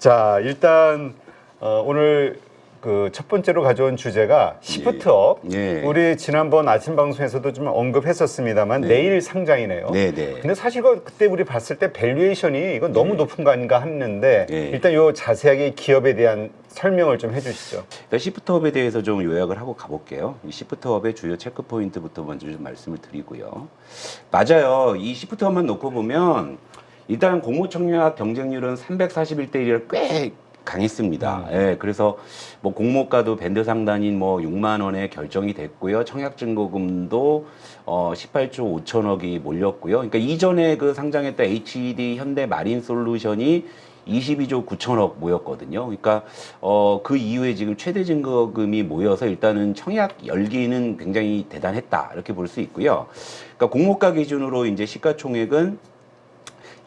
자, 일단 오늘 그 첫 번째로 가져온 주제가 시프트업. 예. 우리 지난번 아침 방송에서도 좀 언급했었습니다만 내일 상장이네요. 네네. 근데 사실 그때 우리 봤을 때 밸류에이션이 이건 너무 높은 거 아닌가 했는데 예. 일단 요 자세하게 기업에 대한 설명을 좀 해주시죠. 일단 시프트업에 대해서 좀 요약을 하고 가볼게요. 이 시프트업의 주요 체크 포인트부터 먼저 좀 말씀을 드리고요. 맞아요. 이 시프트업만 놓고 보면 일단 공모청약 경쟁률은 341대 1이라 꽤 강했습니다. 예, 그래서 뭐 공모가도 밴드 상단인 뭐 6만 원에 결정이 됐고요. 청약 증거금도 18조 5천억이 몰렸고요. 그러니까 이전에 그 상장했던 HD 현대 마린 솔루션이 22조 9천억 모였거든요. 그러니까 그 이후에 지금 최대 증거금이 모여서 일단은 청약 열기는 굉장히 대단했다 이렇게 볼 수 있고요. 그러니까 공모가 기준으로 이제 시가총액은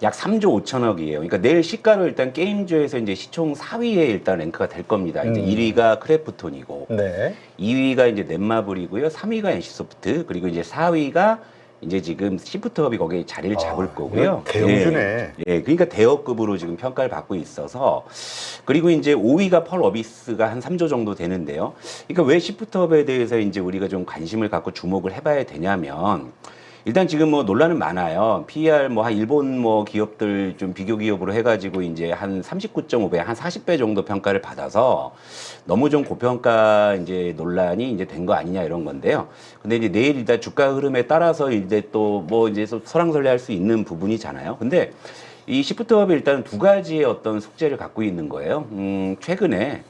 약 3조 5천억이에요. 그러니까 내일 시가로 일단 게임주에서 이제 시총 4위에 일단 랭크가 될 겁니다. 이제 1위가 크래프톤이고, 네. 2위가 이제 넷마블이고요, 3위가 NC소프트, 그리고 이제 4위가 이제 지금 시프트업이 거기에 자리를 잡을 거고요. 대우주네. 예, 그러니까 대업급으로 지금 평가를 받고 있어서, 그리고 이제 5위가 펄어비스가 한 3조 정도 되는데요. 그러니까 왜 시프트업에 대해서 이제 우리가 좀 관심을 갖고 주목을 해봐야 되냐면, 일단 지금 뭐 논란은 많아요. PER 뭐 한 일본 뭐 기업들 좀 비교 기업으로 해가지고 이제 한 39.5배, 한 40배 정도 평가를 받아서 너무 좀 고평가 이제 논란이 이제 된 거 아니냐 이런 건데요. 근데 이제 내일 일단 주가 흐름에 따라서 이제 또 뭐 이제 설왕설래할 수 있는 부분이잖아요. 근데 이 시프트업이 일단 두 가지의 어떤 숙제를 갖고 있는 거예요. 최근에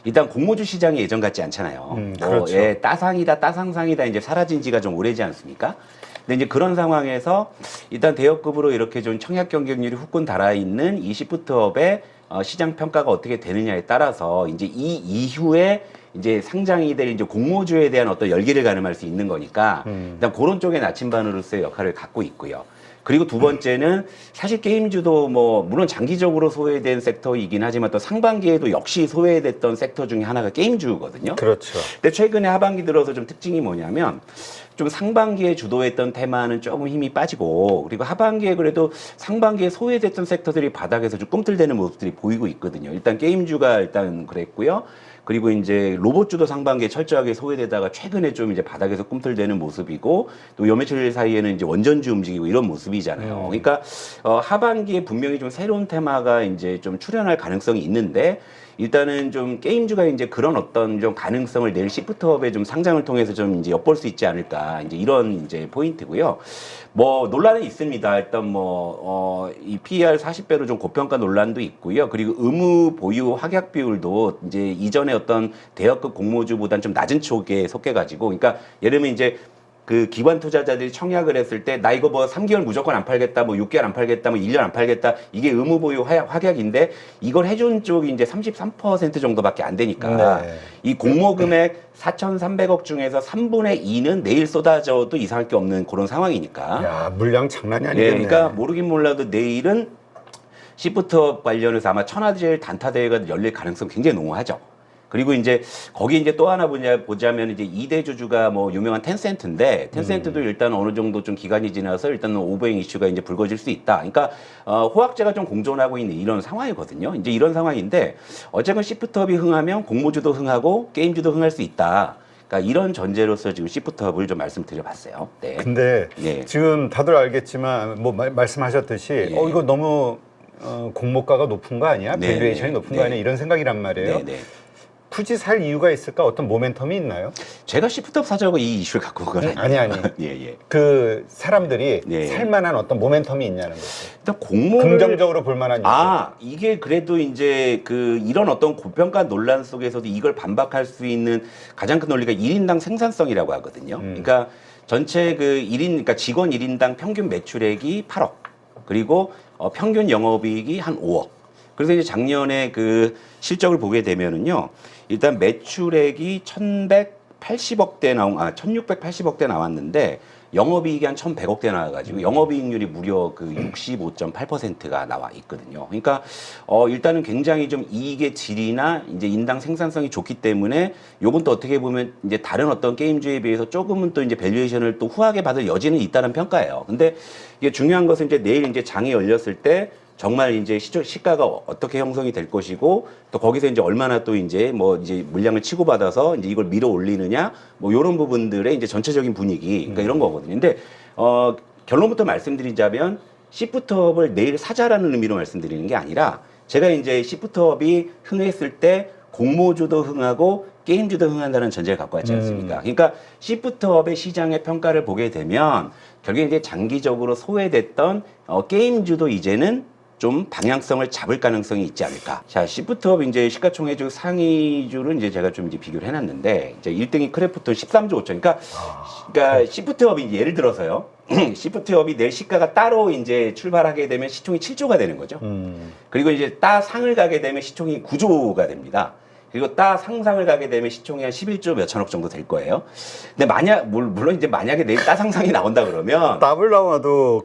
일단 공모주 시장이 예전 같지 않잖아요. 그렇죠. 예, 따상이다, 따상상이다 이제 사라진 지가 좀 오래지 않습니까? 근데 이제 그런 상황에서 일단 대여급으로 이렇게 좀 청약 경쟁률이 후끈 달아있는 이 시프트업의 시장 평가가 어떻게 되느냐에 따라서 이제 이 이후에 이제 상장이 될 이제 공모주에 대한 어떤 열기를 가늠할 수 있는 거니까 일단 그런 쪽의 나침반으로서의 역할을 갖고 있고요. 그리고 두 번째는 사실 게임주도 뭐 물론 장기적으로 소외된 섹터이긴 하지만 또 상반기에도 역시 소외됐던 섹터 중에 하나가 게임주거든요. 그렇죠. 근데 최근에 하반기 들어서 좀 특징이 뭐냐면 좀 상반기에 주도했던 테마는 조금 힘이 빠지고 그리고 하반기에 그래도 상반기에 소외됐던 섹터들이 바닥에서 좀 꿈틀대는 모습들이 보이고 있거든요. 일단 게임주가 일단 그랬고요. 그리고 이제 로봇주도 상반기에 철저하게 소외되다가 최근에 좀 이제 바닥에서 꿈틀대는 모습이고 또 요 며칠 사이에는 이제 원전주 움직이고 이런 모습이잖아요. 그러니까 하반기에 분명히 좀 새로운 테마가 이제 좀 출현할 가능성이 있는데 일단은 좀 게임주가 이제 그런 어떤 좀 가능성을 내일 시프트업의 좀 상장을 통해서 좀 이제 엿볼 수 있지 않을까 이제 이런 이제 포인트고요. 뭐 논란은 있습니다. 일단 이 PER 40배로 좀 고평가 논란도 있고요. 그리고 의무 보유 확약 비율도 이제 이전에 어떤 대여급 공모주보다는 좀 낮은 쪽에 속해가지고, 그러니까 예를 들면 이제 그 기관 투자자들이 청약을 했을 때 나 이거 뭐 3개월 무조건 안 팔겠다, 뭐 6개월 안 팔겠다, 뭐 1년 안 팔겠다, 이게 의무 보유 확약인데 이걸 해준 쪽이 이제 33% 정도밖에 안 되니까 네. 이 공모 금액 4,300억 중에서 3분의 2는 내일 쏟아져도 이상할 게 없는 그런 상황이니까. 야, 물량 장난이 예, 아니겠네. 그러니까 모르긴 몰라도 내일은 시프트업 관련해서 아마 천하제일 단타 대회가 열릴 가능성 굉장히 농후하죠. 그리고 이제 거기 이제 또 하나 보자면 이제 2대 주주가 뭐 유명한 텐센트인데 텐센트도 일단 어느 정도 좀 기간이 지나서 일단은 오버행 이슈가 이제 불거질 수 있다. 그러니까 호황제가 좀 공존하고 있는 이런 상황이거든요. 이제 이런 상황인데 어쨌건 시프트업이 흥하면 공모주도 흥하고 게임주도 흥할 수 있다. 그러니까 이런 전제로서 지금 시프트업을 좀 말씀드려봤어요. 네. 근데 예. 지금 다들 알겠지만 뭐 말씀하셨듯이 예. 이거 너무 공모가가 높은 거 아니야? 네, 밸류에이션이 높은 네. 거 아니야? 이런 생각이란 말이에요. 네, 네. 굳이 살 이유가 있을까? 어떤 모멘텀이 있나요? 제가 시프트업 사자고 이 이슈를 갖고 온 건 아니에요. 아니. 예, 예. 그 사람들이 네. 살만한 어떤 모멘텀이 있냐는 거죠. 일단 공모를 긍정적으로 볼 만한 이슈. 이게 그래도 이제 그 이런 어떤 고평가 논란 속에서도 이걸 반박할 수 있는 가장 큰 논리가 1인당 생산성이라고 하거든요. 그러니까 전체 그 1인, 그러니까 직원 1인당 평균 매출액이 8억. 그리고 평균 영업이익이 한 5억. 그래서 이제 작년에 그 실적을 보게 되면은요. 일단 매출액이 1680억대 나왔는데 영업이익이 한 1100억대 나와가지고 영업이익률이 무려 그 65.8%가 나와 있거든요. 그러니까 일단은 굉장히 좀 이익의 질이나 이제 인당 생산성이 좋기 때문에 요건 또 어떻게 보면 이제 다른 어떤 게임주에 비해서 조금은 또 이제 밸류에이션을 또 후하게 받을 여지는 있다는 평가예요. 근데 이게 중요한 것은 이제 내일 이제 장이 열렸을 때 정말 이제 시가가 어떻게 형성이 될 것이고 또 거기서 이제 얼마나 또 이제 뭐 이제 물량을 치고받아서 이제 이걸 밀어 올리느냐 뭐 이런 부분들의 이제 전체적인 분위기 그러니까 이런 거거든요. 근데 결론부터 말씀드리자면 시프트업을 내일 사자라는 의미로 말씀드리는 게 아니라 제가 이제 시프트업이 흥했을 때 공모주도 흥하고 게임주도 흥한다는 전제를 갖고 왔지 않습니까? 그러니까 시프트업의 시장의 평가를 보게 되면 결국에 이제 장기적으로 소외됐던 게임주도 이제는 좀 방향성을 잡을 가능성이 있지 않을까. 자, 시프트업 이제 시가총액 상위주를 이제 제가 좀 이제 비교를 해놨는데, 이제 1등이 크래프톤 13조 5천. 그러니까 시프트업이 이제 예를 들어서요. 시프트업이 내일 시가가 따로 이제 출발하게 되면 시총이 7조가 되는 거죠. 그리고 이제 따 상을 가게 되면 시총이 9조가 됩니다. 그리고 따 상상을 가게 되면 시총이 한 11조 몇천억 정도 될 거예요. 근데 물론 이제 만약에 내일 따 상상이 나온다 그러면. 더블 나와도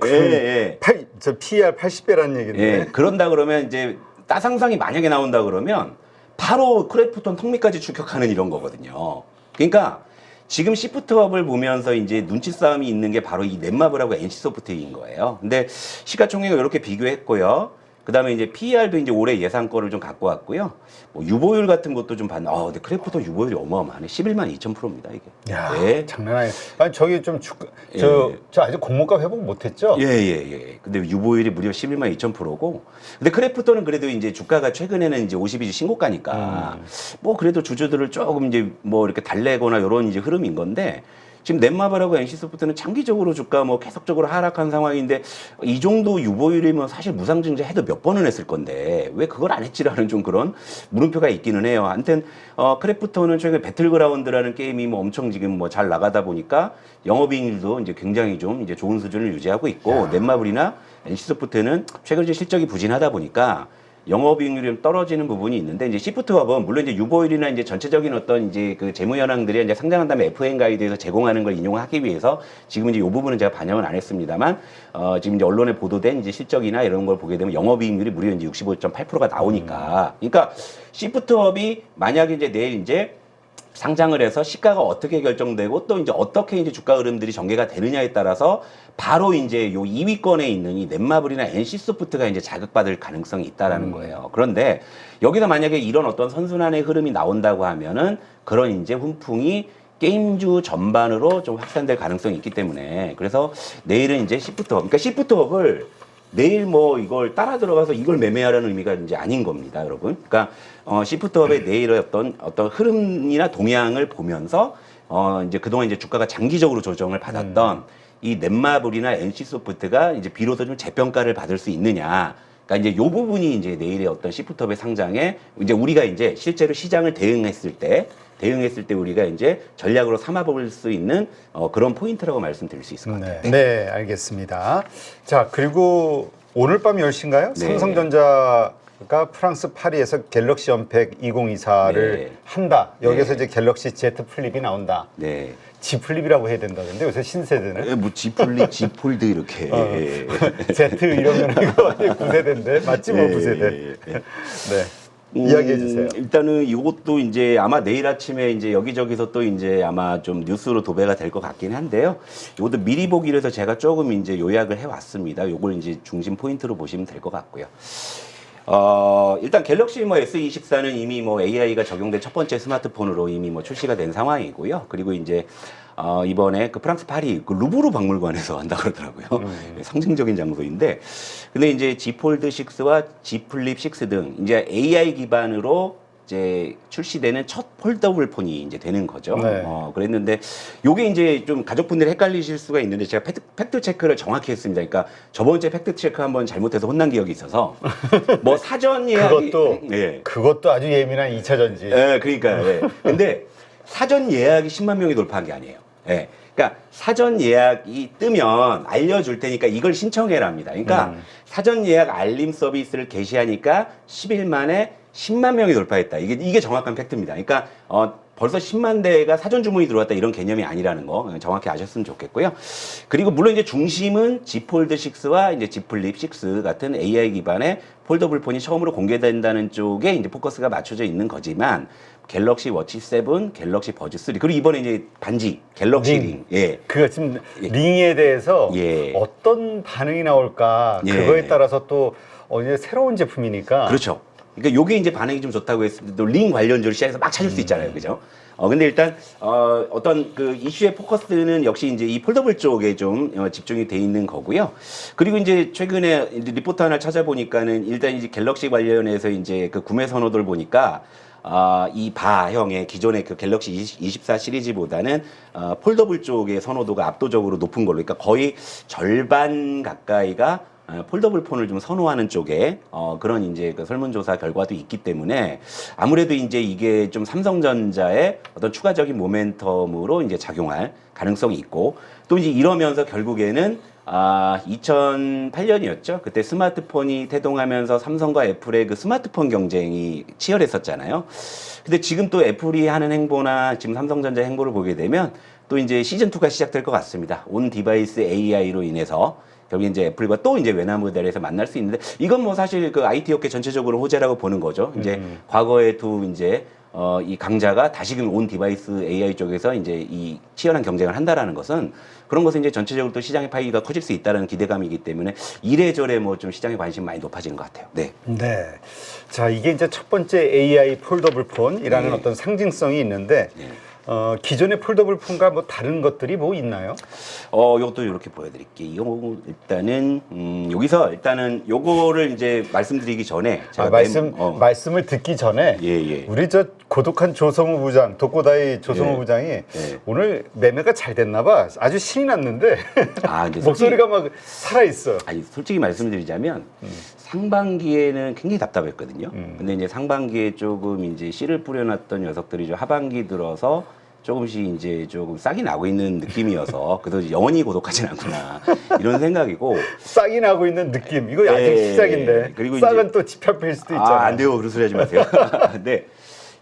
저 PER 80배라는 얘기인데. 예, 그런다 그러면 이제 따 상상이 만약에 나온다 그러면 바로 크래프톤 턱밑까지 출격하는 이런 거거든요. 그러니까 지금 시프트업을 보면서 이제 눈치 싸움이 있는 게 바로 이 넷마블하고 NC소프트인 거예요. 근데 시가총액을 이렇게 비교했고요. 그 다음에 이제 PER도 이제 올해 예상 거를 좀 갖고 왔고요. 뭐 유보율 같은 것도 좀 봤는데, 근데 크래프톤 유보율이 어마어마하네. 11만 2,000%입니다, 이게. 야, 네. 장난 아니에요. 아니, 저기 좀 저 아직 공모가 회복 못 했죠? 예. 근데 유보율이 무려 11만 2,000%고. 근데 크래프톤은 그래도 이제 주가가 최근에는 이제 52주 신고가니까, 뭐 그래도 주주들을 조금 이제 뭐 이렇게 달래거나 이런 이제 흐름인 건데, 지금 넷마블하고 NC소프트는 장기적으로 주가 뭐 계속적으로 하락한 상황인데 이 정도 유보율이면 사실 무상증자 해도 몇 번은 했을 건데 왜 그걸 안 했지라는 좀 그런 물음표가 있기는 해요. 아무튼 크래프톤은 최근에 배틀그라운드라는 게임이 뭐 엄청 지금 뭐 잘 나가다 보니까 영업이익률도 이제 굉장히 좀 이제 좋은 수준을 유지하고 있고 넷마블이나 NC소프트는 최근 이제 실적이 부진하다 보니까 영업이익률이 좀 떨어지는 부분이 있는데 이제 시프트업은 물론 이제 유보율이나 이제 전체적인 어떤 이제 그 재무 현황들이 이제 상장한 다음에 FN 가이드에서 제공하는 걸 인용하기 위해서 지금 이제 이 부분은 제가 반영은 안 했습니다만 지금 이제 언론에 보도된 이제 실적이나 이런 걸 보게 되면 영업이익률이 무려 이제 65.8%가 나오니까 그러니까 시프트업이 만약에 이제 내일 이제 상장을 해서 시가가 어떻게 결정되고 또 이제 어떻게 이제 주가 흐름들이 전개가 되느냐에 따라서 바로 이제 요 2위권에 있는 이 넷마블이나 NC소프트가 이제 자극받을 가능성이 있다라는 거예요. 그런데 여기서 만약에 이런 어떤 선순환의 흐름이 나온다고 하면은 그런 이제 훈풍이 게임주 전반으로 좀 확산될 가능성이 있기 때문에 그래서 내일은 이제 시프트업, 그러니까 시프트업을 내일 뭐 이걸 따라 들어가서 이걸 매매하라는 의미가 이제 아닌 겁니다, 여러분. 그러니까 시프트업의 내일의 어떤 흐름이나 동향을 보면서 이제 그동안 이제 주가가 장기적으로 조정을 받았던 이 넷마블이나 NC소프트가 이제 비로소 좀 재평가를 받을 수 있느냐. 그러니까 이제 요 부분이 이제 내일의 어떤 시프트업의 상장에 이제 우리가 이제 실제로 시장을 대응했을 때 우리가 이제 전략으로 삼아볼 수 있는 그런 포인트라고 말씀드릴 수 있을 것 같아요. 네, 알겠습니다. 자, 그리고 오늘 밤 10시인가요? 네. 삼성전자가 프랑스 파리에서 갤럭시 언팩 2024를 네. 한다. 여기서 네. 이제 갤럭시 Z 플립이 나온다. 네. G 플립이라고 해야 된다던데 요새 신세대는. 뭐 지플릭, 지폴드 이렇게. Z 이러면 이거 9세대인데 맞지 뭐 9세대. 네. 이야기해 주세요. 일단은 이것도 이제 아마 내일 아침에 이제 여기저기서 또 이제 아마 좀 뉴스로 도배가 될 것 같긴 한데요. 이것도 미리 보기로 해서 제가 조금 이제 요약을 해 왔습니다. 요걸 이제 중심 포인트로 보시면 될 것 같고요. 일단 갤럭시 뭐 S24는 이미 뭐 AI가 적용된 첫 번째 스마트폰으로 이미 뭐 출시가 된 상황이고요. 그리고 이제 이번에 그 프랑스 파리 그 루브르 박물관에서 한다 그러더라고요. 상징적인 장소인데, 근데 이제 G 폴드 6와 G 플립 6 등 이제 AI 기반으로 이제 출시되는 첫 폴더블 폰이 이제 되는 거죠. 네. 그랬는데 요게 이제 좀 가족분들이 헷갈리실 수가 있는데 제가 팩트 체크를 정확히 했습니다. 그러니까 저번 주에 팩트 체크 한번 잘못해서 혼난 기억이 있어서 뭐 사전 예약이 그것도 아주 예민한 2차 전지. 그러니까 근데 사전 예약이 10만 명이 돌파한 게 아니에요. 그러니까 사전 예약이 뜨면 알려줄 테니까 이걸 신청해라입니다. 그러니까 사전 예약 알림 서비스를 개시하니까 10일 만에 10만 명이 돌파했다. 이게 정확한 팩트입니다. 그러니까 벌써 10만 대가 사전 주문이 들어왔다 이런 개념이 아니라는 거 정확히 아셨으면 좋겠고요. 그리고 물론 이제 중심은 G 폴드 6와 이제 G 플립 6 같은 AI 기반의 폴더블 폰이 처음으로 공개된다는 쪽에 이제 포커스가 맞춰져 있는 거지만 갤럭시 워치 7, 갤럭시 버즈 3, 그리고 이번에 이제 반지 갤럭시 링. 예. 그거 지금 링에 대해서 예. 어떤 반응이 나올까 예. 그거에 따라서 또 이제 새로운 제품이니까 그렇죠. 그러니까 요게 이제 반응이 좀 좋다고 했을 때도 링 관련주를 시장에서 막 찾을 수 있잖아요. 그죠? 근데 일단, 어떤 그 이슈의 포커스는 역시 이제 이 폴더블 쪽에 좀 집중이 돼 있는 거고요. 그리고 이제 최근에 이제 리포트 하나 찾아보니까는 일단 이제 갤럭시 관련해서 이제 그 구매 선호도를 보니까 이 바형의 기존의 그 갤럭시 24 시리즈보다는 폴더블 쪽의 선호도가 압도적으로 높은 걸로, 그러니까 거의 절반 가까이가 폴더블 폰을 좀 선호하는 쪽에 그런 이제 그 설문조사 결과도 있기 때문에 아무래도 이제 이게 좀 삼성전자의 어떤 추가적인 모멘텀으로 이제 작용할 가능성이 있고, 또 이제 이러면서 결국에는 2008년이었죠. 그때 스마트폰이 태동하면서 삼성과 애플의 그 스마트폰 경쟁이 치열했었잖아요. 근데 지금 또 애플이 하는 행보나 지금 삼성전자 행보를 보게 되면 또 이제 시즌2가 시작될 것 같습니다. 온 디바이스 AI로 인해서 결국 이제 애플과 또 이제 외나 모델에서 만날 수 있는데, 이건 뭐 사실 그 IT 업계 전체적으로 호재라고 보는 거죠. 이제 과거에 두 이제 이 강자가 다시금 온 디바이스 AI 쪽에서 이제 이 치열한 경쟁을 한다라는 것은, 그런 것은 이제 전체적으로 또 시장의 파이가 커질 수 있다는 기대감이기 때문에 이래저래 뭐 좀 시장의 관심이 많이 높아지는 것 같아요. 네. 네. 자, 이게 이제 첫 번째 AI 폴더블 폰이라는 네. 어떤 상징성이 있는데 네. 기존의 폴더블 폰과 뭐 다른 것들이 뭐 있나요? 요것도 이렇게 보여드릴게요. 일단은 여기서 일단은 요거를 이제 말씀드리기 전에 제가 말씀을 듣기 전에 예. 우리 저 고독한 조성우 부장, 독고다이 조성우 예. 부장이 예. 오늘 매매가 잘 됐나 봐. 아주 신이 났는데 근데 목소리가 막 살아 있어. 아니, 솔직히 말씀드리자면 상반기에는 굉장히 답답했거든요. 근데 이제 상반기에 조금 이제 씨를 뿌려놨던 녀석들이 좀 하반기 들어서 조금씩 이제 조금 싹이 나고 있는 느낌이어서 그래서 영원히 고독하진 않구나 이런 생각이고. 싹이 나고 있는 느낌. 이거 아직 시작인데. 그리고 싹은 이제, 또 지펴필 수도 있잖아요. 안 돼요. 그런 소리 하지 마세요. 네.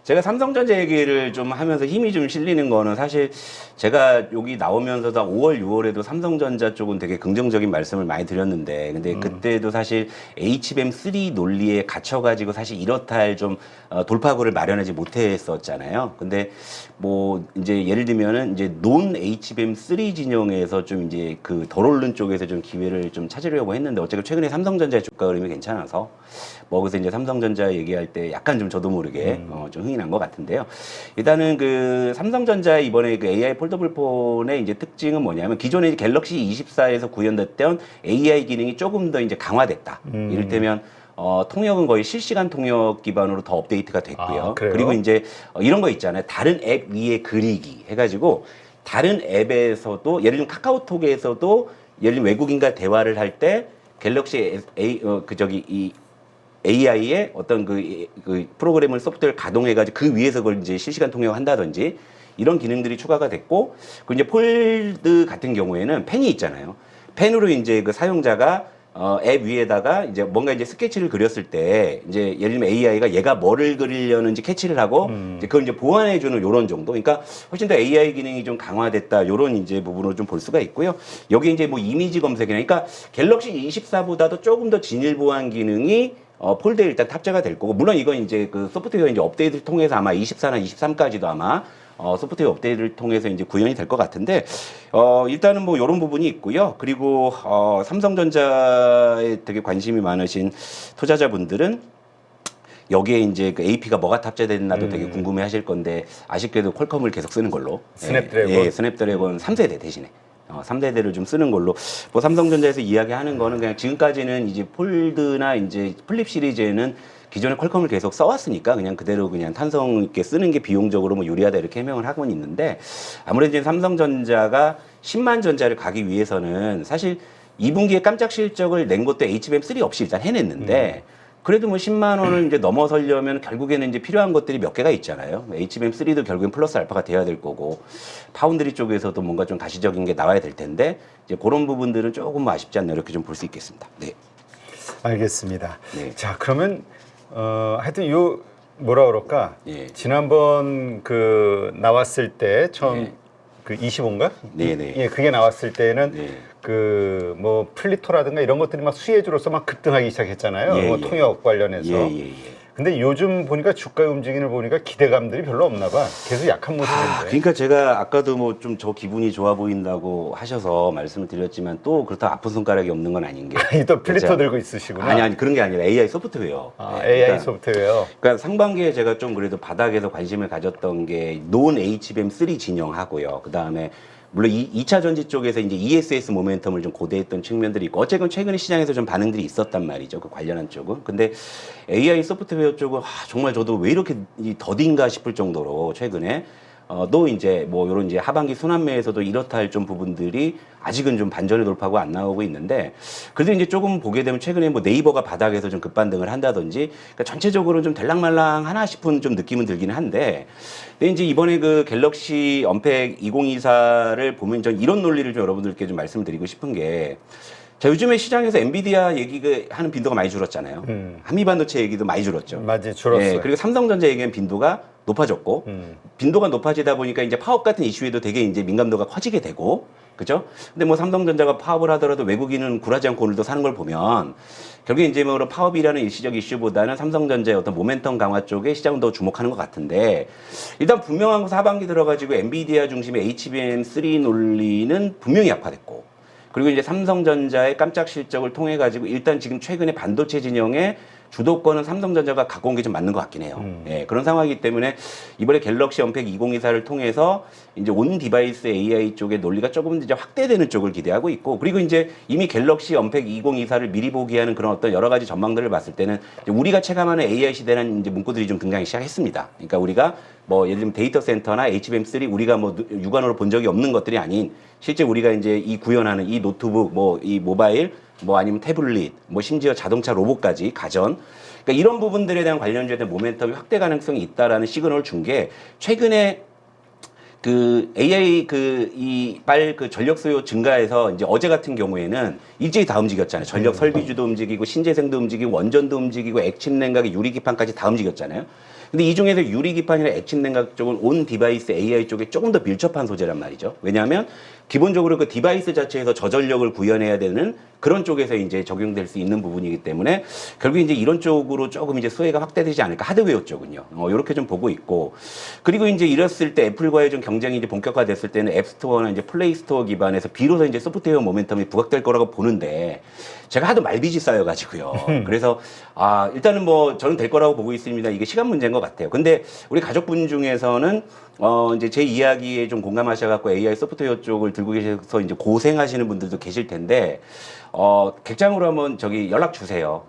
제가 삼성전자 얘기를 좀 하면서 힘이 좀 실리는 거는, 사실 제가 여기 나오면서도 5월, 6월에도 삼성전자 쪽은 되게 긍정적인 말씀을 많이 드렸는데, 근데 그때도 사실 HBM3 논리에 갇혀가지고 사실 이렇다 할 좀 돌파구를 마련하지 못했었잖아요. 근데 뭐 이제 예를 들면은 이제 논 HBM3 진영에서 좀 이제 그 덜 오른 쪽에서 좀 기회를 좀 찾으려고 했는데, 어쨌든 최근에 삼성전자의 주가 흐름이 괜찮아서 뭐 그래서 이제 삼성전자 얘기할 때 약간 좀 저도 모르게 좀 흥이 난 것 같은데요. 일단은 그 삼성전자 이번에 그 AI 폴더블 폰의 이제 특징은 뭐냐면, 기존의 갤럭시 24에서 구현됐던 AI 기능이 조금 더 이제 강화됐다. 이를테면 통역은 거의 실시간 통역 기반으로 더 업데이트가 됐고요. 그래요? 그리고 이제 이런 거 있잖아요. 다른 앱 위에 그리기 해가지고 다른 앱에서도, 예를 들면 카카오톡에서도 예를 들면 외국인과 대화를 할 때 갤럭시 이 AI의 어떤 그 프로그램을 소프트웨어를 가동해가지고 그 위에서 그걸 이제 실시간 통역을 한다든지 이런 기능들이 추가가 됐고, 그 이제 폴드 같은 경우에는 펜이 있잖아요. 펜으로 이제 그 사용자가 앱 위에다가 이제 뭔가 이제 스케치를 그렸을 때 이제 예를 들면 AI가 얘가 뭐를 그리려는지 캐치를 하고 이제 그걸 이제 보완해주는 요런 정도. 그러니까 훨씬 더 AI 기능이 좀 강화됐다. 요런 이제 부분으로 좀 볼 수가 있고요. 여기 이제 뭐 이미지 검색이나, 그러니까 갤럭시 24보다도 조금 더 진일 보완 기능이 폴드에 일단 탑재가 될 거고, 물론 이건 이제 그 소프트웨어 이제 업데이트를 통해서 아마 24나 23까지도 아마 소프트웨어 업데이트를 통해서 이제 구현이 될 것 같은데, 일단은 뭐 이런 부분이 있고요. 그리고 삼성전자에 되게 관심이 많으신 투자자분들은 여기에 이제 그 AP가 뭐가 탑재됐나도 되게 궁금해하실 건데, 아쉽게도 퀄컴을 계속 쓰는 걸로. 스냅드래곤. 스냅드래곤 3세대 대신에. 3세대를 좀 쓰는 걸로. 뭐 삼성전자에서 이야기하는 거는 그냥 지금까지는 이제 폴드나 이제 플립 시리즈에는 기존에 퀄컴을 계속 써왔으니까 그냥 그대로 그냥 탄성 있게 쓰는 게 비용적으로 뭐 유리하다 이렇게 해명을 하고는 있는데, 아무래도 이제 삼성전자가 10만 전자를 가기 위해서는 사실 2분기에 깜짝 실적을 낸 것도 HBM3 없이 일단 해냈는데, 그래도 뭐 10만 원을 이제 넘어서려면 결국에는 이제 필요한 것들이 몇 개가 있잖아요. HBM3도 결국엔 플러스 알파가 돼야 될 거고, 파운드리 쪽에서도 뭔가 좀 가시적인 게 나와야 될 텐데, 이제 그런 부분들은 조금 아쉽지 않나 이렇게 좀 볼 수 있겠습니다. 네. 알겠습니다. 네. 자, 그러면 하여튼 요 뭐라 그럴까? 예. 지난번 그 나왔을 때 처음 예. 그 25인가? 네네. 예, 그게 나왔을 때는 네. 그 뭐 플리토라든가 이런 것들이 막 수혜주로서 막 급등하기 시작했잖아요. 예, 뭐 예. 통역 관련해서. 예. 근데 요즘 보니까 주가 움직임을 보니까 기대감들이 별로 없나 봐. 계속 약한 모습인데. 그러니까 제가 아까도 뭐 좀 저 기분이 좋아 보인다고 하셔서 말씀을 드렸지만 또 그렇다고 아픈 손가락이 없는 건 아닌 게. 또 플리터 진짜- 들고 있으시구나. 아니 그런 게 아니라 AI 소프트웨어. 아, 네, AI 그러니까 소프트웨어. 그러니까 상반기에 제가 좀 그래도 바닥에서 관심을 가졌던 게 논 HBM3 진영하고요. 그 다음에 물론 2차 전지 쪽에서 이제 ESS 모멘텀을 좀 고대했던 측면들이 있고 어쨌든 최근에 시장에서 좀 반응들이 있었단 말이죠. 그 관련한 쪽은. 근데 AI 소프트웨어 쪽은 정말 저도 왜 이렇게 더딘가 싶을 정도로 최근에 또 이제 뭐 요런 이제 하반기 순환매에서도 이렇다 할 좀 부분들이 아직은 좀 반전의 돌파가 안 나오고 있는데 그래도 이제 조금 보게 되면 최근에 뭐 네이버가 바닥에서 좀 급반등을 한다든지 그러니까 전체적으로 좀 될랑말랑하나 싶은 좀 느낌은 들기는 한데 근데 이제 이번에 그 갤럭시 언팩 2024를 보면 전 이런 논리를 좀 여러분들께 좀 말씀드리고 싶은 게 자, 요즘에 시장에서 엔비디아 얘기가 하는 빈도가 많이 줄었잖아요. 한미반도체 얘기도 많이 줄었죠. 맞지, 줄었어요. 예, 그리고 삼성전자 얘기하는 빈도가 높아졌고, 빈도가 높아지다 보니까 이제 파업 같은 이슈에도 되게 이제 민감도가 커지게 되고, 그죠? 근데 뭐 삼성전자가 파업을 하더라도 외국인은 굴하지 않고 오늘도 사는 걸 보면, 결국에 이제 뭐 파업이라는 일시적 이슈보다는 삼성전자의 어떤 모멘텀 강화 쪽에 시장은 더 주목하는 것 같은데, 일단 분명한 것은 하반기 들어가지고 엔비디아 중심의 HBM3 논리는 분명히 약화됐고, 그리고 이제 삼성전자의 깜짝 실적을 통해 가지고 일단 지금 최근에 반도체 진영의 주도권은 삼성전자가 갖고 온 게 좀 맞는 것 같긴 해요. 예, 그런 상황이기 때문에 이번에 갤럭시 언팩 2024를 통해서 이제 온 디바이스 AI 쪽의 논리가 조금 이제 확대되는 쪽을 기대하고 있고 그리고 이제 이미 갤럭시 언팩 2024를 미리 보기 하는 그런 어떤 여러 가지 전망들을 봤을 때는 이제 우리가 체감하는 AI 시대라는 이제 문구들이 좀 등장하기 시작했습니다. 그러니까 우리가 뭐 예를 들면 데이터 센터나 HBM3 우리가 뭐 육안으로 본 적이 없는 것들이 아닌 실제 우리가 이제 이 구현하는 이 노트북 뭐 이 모바일 뭐 아니면 태블릿, 뭐 심지어 자동차 로봇까지 가전. 그러니까 이런 부분들에 대한 관련주에 대한 모멘텀이 확대 가능성이 있다라는 시그널을 준 게 최근에 그 AI 그 전력 수요 증가해서 이제 어제 같은 경우에는 일제히 다 움직였잖아요. 전력 설비주도 움직이고 신재생도 움직이고 원전도 움직이고 액침 냉각에 유리기판까지 다 움직였잖아요. 근데 이 중에서 유리기판이나 액침 냉각 쪽은 온 디바이스 AI 쪽에 조금 더 밀접한 소재란 말이죠. 왜냐하면 기본적으로 그 디바이스 자체에서 저전력을 구현해야 되는 그런 쪽에서 이제 적용될 수 있는 부분이기 때문에 결국 이제 이런 쪽으로 조금 이제 수혜가 확대되지 않을까 하드웨어 쪽은요. 이렇게 좀 보고 있고 그리고 이제 이랬을 때 애플과의 좀 경쟁이 이제 본격화됐을 때는 앱스토어나 이제 플레이스토어 기반에서 비로소 이제 소프트웨어 모멘텀이 부각될 거라고 보는데 제가 하도 말빚이 쌓여가지고요. 그래서 일단은 뭐 저는 될 거라고 보고 있습니다. 이게 시간 문제인 것 같아요. 근데 우리 가족분 중에서는 이제 제 이야기에 좀 공감하셔갖고 AI 소프트웨어 쪽을 들고 계셔서 이제 고생하시는 분들도 계실 텐데, 객장으로 한번 연락 주세요.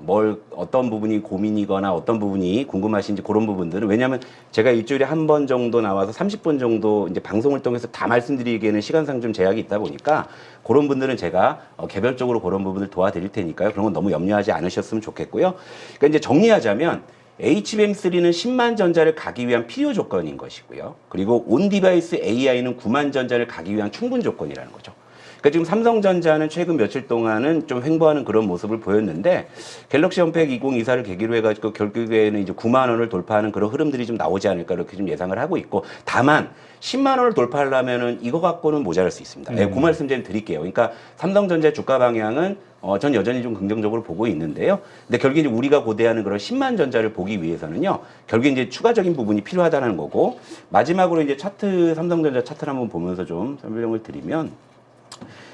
어떤 부분이 고민이거나 어떤 부분이 궁금하신지 그런 부분들은. 왜냐면 제가 일주일에 한 번 정도 나와서 30분 정도 이제 방송을 통해서 다 말씀드리기에는 시간상 좀 제약이 있다 보니까 그런 분들은 제가 개별적으로 그런 부분을 도와드릴 테니까요. 그런 건 너무 염려하지 않으셨으면 좋겠고요. 그러니까 이제 정리하자면 HBM3는 10만 전자를 가기 위한 필요 조건인 것이고요. 그리고 온 디바이스 AI는 9만 전자를 가기 위한 충분 조건이라는 거죠. 그러니까 지금 삼성전자는 최근 며칠 동안은 좀 횡보하는 그런 모습을 보였는데 갤럭시 언팩 2024를 계기로 해가지고 결국에는 이제 9만 원을 돌파하는 그런 흐름들이 좀 나오지 않을까 이렇게 좀 예상을 하고 있고 다만 10만 원을 돌파하려면은 이거 갖고는 모자랄 수 있습니다. 그 말씀 좀 드릴게요. 그러니까 삼성전자 주가 방향은 전 여전히 좀 긍정적으로 보고 있는데요. 근데 결국에 이제 우리가 고대하는 그런 10만 전자를 보기 위해서는요. 결국에 이제 추가적인 부분이 필요하다는 거고 마지막으로 이제 삼성전자 차트를 한번 보면서 좀 설명을 드리면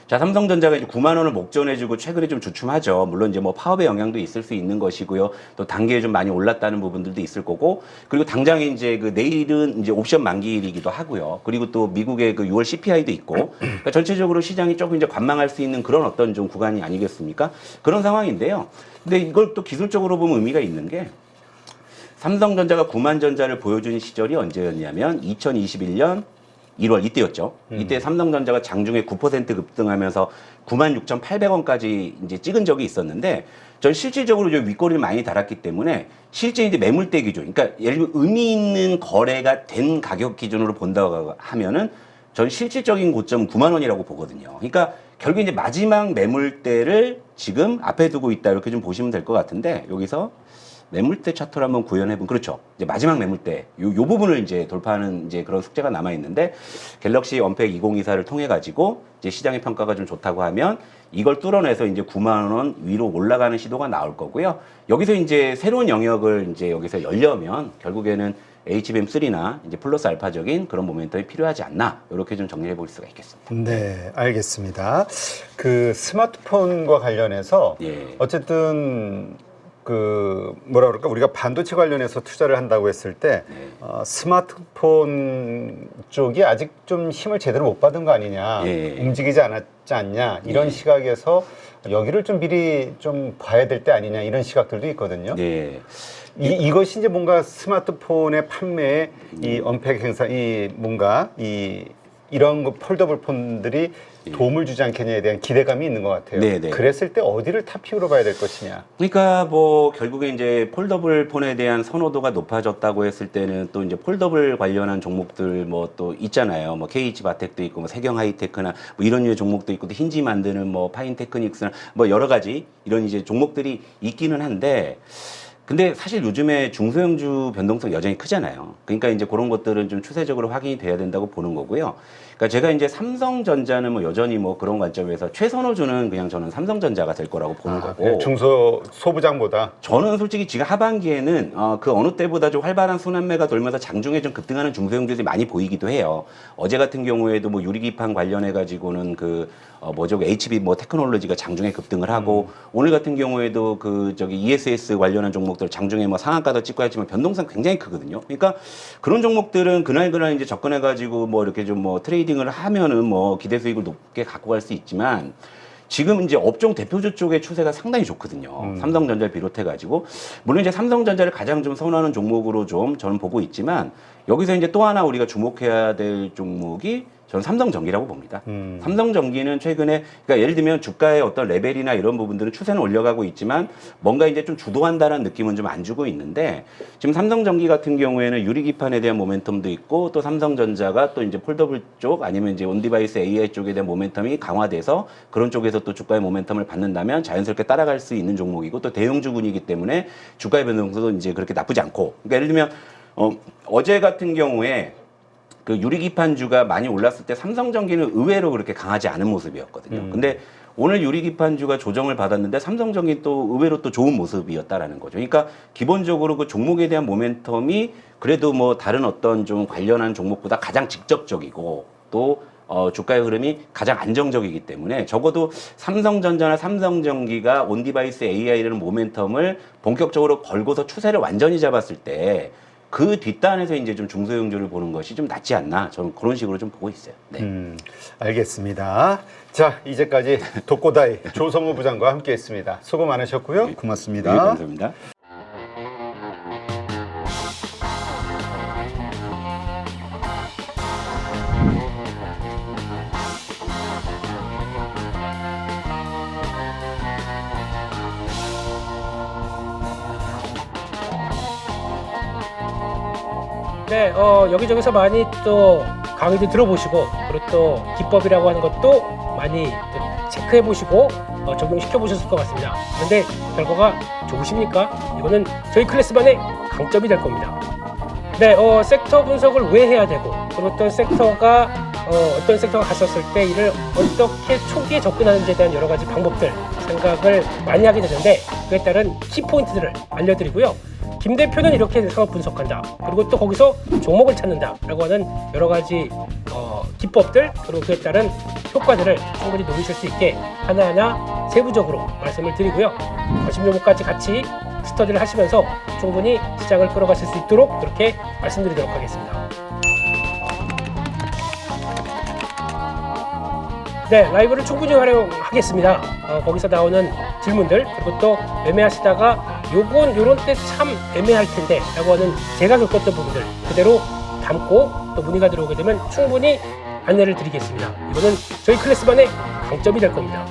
자, 삼성전자가 이제 9만 원을 목전해주고 최근에 좀 주춤하죠. 물론 이제 뭐 파업의 영향도 있을 수 있는 것이고요. 또 단계에 좀 많이 올랐다는 부분들도 있을 거고, 그리고 당장에 이제 그 내일은 이제 옵션 만기일이기도 하고요. 그리고 또 미국의 그 6월 CPI도 있고, 그러니까 전체적으로 시장이 조금 이제 관망할 수 있는 그런 어떤 좀 구간이 아니겠습니까? 그런 상황인데요. 근데 이걸 또 기술적으로 보면 의미가 있는 게 삼성전자가 9만 전자를 보여준 시절이 언제였냐면 2021년 1월 이때였죠. 이때 삼성전자가 장중에 9% 급등하면서 96,800원까지 이제 찍은 적이 있었는데 전 실질적으로 좀 윗꼬리를 많이 달았기 때문에 실제 이제 매물대 기준, 그러니까 예를 들면 의미 있는 거래가 된 가격 기준으로 본다고 하면은 전 실질적인 고점 9만 원이라고 보거든요. 그러니까 결국 이제 마지막 매물대를 지금 앞에 두고 있다 이렇게 좀 보시면 될 것 같은데 여기서 매물대 차트를 한번 구현해본, 그렇죠. 이제 마지막 매물대, 요 부분을 이제 돌파하는 이제 그런 숙제가 남아있는데, 갤럭시 언팩 2024를 통해가지고, 이제 시장의 평가가 좀 좋다고 하면, 이걸 뚫어내서 이제 9만원 위로 올라가는 시도가 나올 거고요. 여기서 이제 새로운 영역을 이제 여기서 열려면, 결국에는 HBM3나 이제 플러스 알파적인 그런 모멘텀이 필요하지 않나, 이렇게 좀 정리해 볼 수가 있겠습니다. 네, 알겠습니다. 그 스마트폰과 관련해서 예. 어쨌든 그 뭐라 그럴까, 우리가 반도체 관련해서 투자를 한다고 했을 때 스마트폰 쪽이 아직 좀 힘을 제대로 못 받은 거 아니냐, 움직이지 않았지 않냐, 이런 시각에서 여기를 좀 미리 좀 봐야 될 때 아니냐, 이런 시각들도 있거든요. 네. 이것이 이제 뭔가 스마트폰의 판매에 이 언팩 행사, 이 뭔가 이런 거 폴더블 폰들이 도움을 주지 않겠냐에 대한 기대감이 있는 것 같아요. 네네. 그랬을 때 어디를 탑픽으로 봐야 될 것이냐. 그러니까 뭐 결국에 이제 폴더블 폰에 대한 선호도가 높아졌다고 했을 때는 또 이제 폴더블 관련한 종목들 뭐 또 있잖아요. 뭐 KH 바텍도 있고 뭐 세경 하이테크나 뭐 이런 류의 종목도 있고, 또 힌지 만드는 뭐 파인 테크닉스나 뭐 여러 가지 이런 이제 종목들이 있기는 한데, 근데 사실 요즘에 중소형주 변동성 여전히 크잖아요. 그러니까 이제 그런 것들은 좀 추세적으로 확인이 돼야 된다고 보는 거고요. 그러니까 제가 이제 삼성전자는 뭐 여전히 뭐 그런 관점에서 최선호주는 그냥 저는 삼성전자가 될 거라고 보는 거고. 중소 소부장보다. 저는 솔직히 지금 하반기에는 그 어느 때보다 좀 활발한 순환매가 돌면서 장중에 좀 급등하는 중소형주들이 많이 보이기도 해요. 어제 같은 경우에도 뭐 유리기판 관련해 가지고는 그 뭐죠, HB 뭐 테크놀로지가 장중에 급등을 하고, 오늘 같은 경우에도 그 저기 ESS 관련한 종목들 장중에 뭐 상한가도 찍고 했지만 변동성 굉장히 크거든요. 그러니까 그런 종목들은 그날 이제 접근해 가지고 뭐 이렇게 좀 뭐 트레이딩을 하면은 뭐 기대 수익을 높게 갖고 갈 수 있지만, 지금 이제 업종 대표주 쪽의 추세가 상당히 좋거든요. 삼성전자를 비롯해가지고. 물론 이제 삼성전자를 가장 좀 선호하는 종목으로 좀 저는 보고 있지만, 여기서 이제 또 하나 우리가 주목해야 될 종목이 저는 삼성전기라고 봅니다. 삼성전기는 최근에, 그러니까 예를 들면 주가의 어떤 레벨이나 이런 부분들은 추세는 올려가고 있지만 뭔가 이제 좀 주도한다는 느낌은 좀 안 주고 있는데, 지금 삼성전기 같은 경우에는 유리기판에 대한 모멘텀도 있고, 또 삼성전자가 또 이제 폴더블 쪽 아니면 이제 온디바이스 AI 쪽에 대한 모멘텀이 강화돼서 그런 쪽에서 또 주가의 모멘텀을 받는다면 자연스럽게 따라갈 수 있는 종목이고, 또 대형주군이기 때문에 주가의 변동성도 이제 그렇게 나쁘지 않고. 그러니까 예를 들면 어제 같은 경우에 그 유리기판주가 많이 올랐을 때 삼성전기는 의외로 그렇게 강하지 않은 모습이었거든요. 근데 오늘 유리기판주가 조정을 받았는데 삼성전기 또 의외로 또 좋은 모습이었다라는 거죠. 그러니까 기본적으로 그 종목에 대한 모멘텀이 그래도 뭐 다른 어떤 좀 관련한 종목보다 가장 직접적이고, 또 주가의 흐름이 가장 안정적이기 때문에 적어도 삼성전자나 삼성전기가 온디바이스 AI라는 모멘텀을 본격적으로 걸고서 추세를 완전히 잡았을 때 그 뒷단에서 이제 좀 중소형주를 보는 것이 좀 낫지 않나, 저는 그런 식으로 좀 보고 있어요. 네. 알겠습니다. 자, 이제까지 독고다이 조성우 부장과 함께했습니다. 수고 많으셨고요. 고맙습니다. 네, 감사합니다. 네, 여기저기서 많이 또 강의도 들어보시고, 그리고 또 기법이라고 하는 것도 많이 또 체크해보시고 적용시켜보셨을 것 같습니다. 그런데 결과가 좋으십니까? 이거는 저희 클래스반의 강점이 될 겁니다. 네, 섹터 분석을 왜 해야 되고, 그리고 어떤 섹터가 갔었을 때 이를 어떻게 초기에 접근하는지에 대한 여러 가지 방법들, 생각을 많이 하게 되는데, 그에 따른 키포인트들을 알려드리고요. 김 대표는 이렇게 상업 분석한다, 그리고 또 거기서 종목을 찾는다 라고 하는 여러 가지 기법들, 그리고 그에 따른 효과들을 충분히 노리실 수 있게 하나하나 세부적으로 말씀을 드리고요. 관심 종목까지 같이 스터디를 하시면서 충분히 시장을 끌어가실 수 있도록 그렇게 말씀드리도록 하겠습니다. 네, 라이브를 충분히 활용하겠습니다. 거기서 나오는 질문들, 그리고 또 매매하시다가 요런 때 참 애매할 텐데 라고 하는 제가 겪었던 부분들 그대로 담고 또 문의가 들어오게 되면 충분히 안내를 드리겠습니다. 이거는 저희 클래스반의 강점이 될 겁니다.